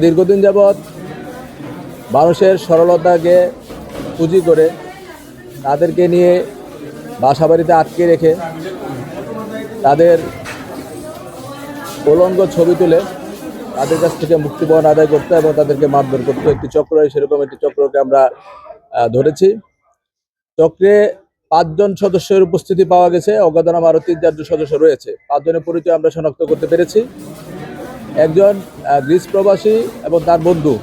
দীর্ঘদিন যাবৎ মানুষের সরলতাকে পুঁজি করে তাদেরকে নিয়ে বাসাবাড়িতে আটকে রেখে তাদের উলঙ্গ ছবি তুলে তাদের কাছ থেকে মুক্তিপণ আদায় করতে এবং তাদেরকে মারধর করতে একটি চক্র, সেরকম একটি চক্রকে আমরা ধরেছি। চক্রে 5 জন সদস্যের উপস্থিতি পাওয়া গেছে, অজ্ঞাতনাম আরও 3-4 জন সদস্য রয়েছে। 5 জনের পরিচয় আমরা শনাক্ত করতে পেরেছি। একজন গ্রিস প্রবাসী এবং তার বন্ধু,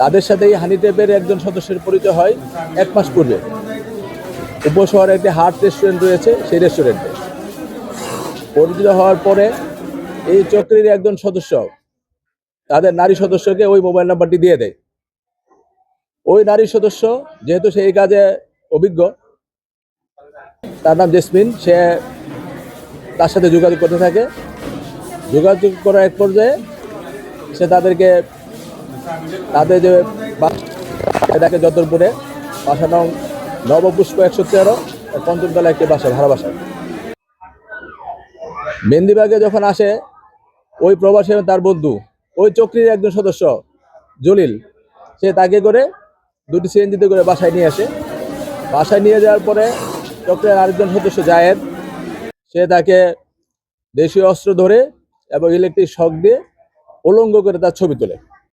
তাদের সাথেই হানিটেপের একজন সদস্যের পরিচয় হয় 1 মাস পূর্বে। উপশহরে একটি হার্ট রেস্টুরেন্ট রয়েছে, সেই রেস্টুরেন্টে পরিচিত হওয়ার পরে এই চক্রের একজন সদস্য তাদের নারী সদস্যকে ওই মোবাইল নাম্বারটি দিয়ে দেয়। ওই নারী সদস্য যেহেতু সেই কাজে অভিজ্ঞ, তার নাম জেসমিন, সে তার সাথে যোগাযোগ করতে থাকে। যোগাযোগ করার এক পর্যায়ে সে তাদের যে বাসাকে যদরপুরে বাসা নং নবপুষ্প 113 পঞ্চমতলা একটি বাসা, ভাড়া বাসা। মেহেন্দিবাগে যখন আসে ওই প্রবাসী এবং তার বন্ধু, ওই চক্রীর একজন সদস্য জলিল, সে তাকে করে 2টি সিএনজিতে করে বাসায় নিয়ে আসে। বাসায় নিয়ে যাওয়ার পরে চক্রের আরেকজন সদস্য জায়েদ, সে তাকে দেশীয় অস্ত্র ধরে এবং ইলেকট্রিক শক দিয়ে উলঙ্গ করে তার ছবি তোলে।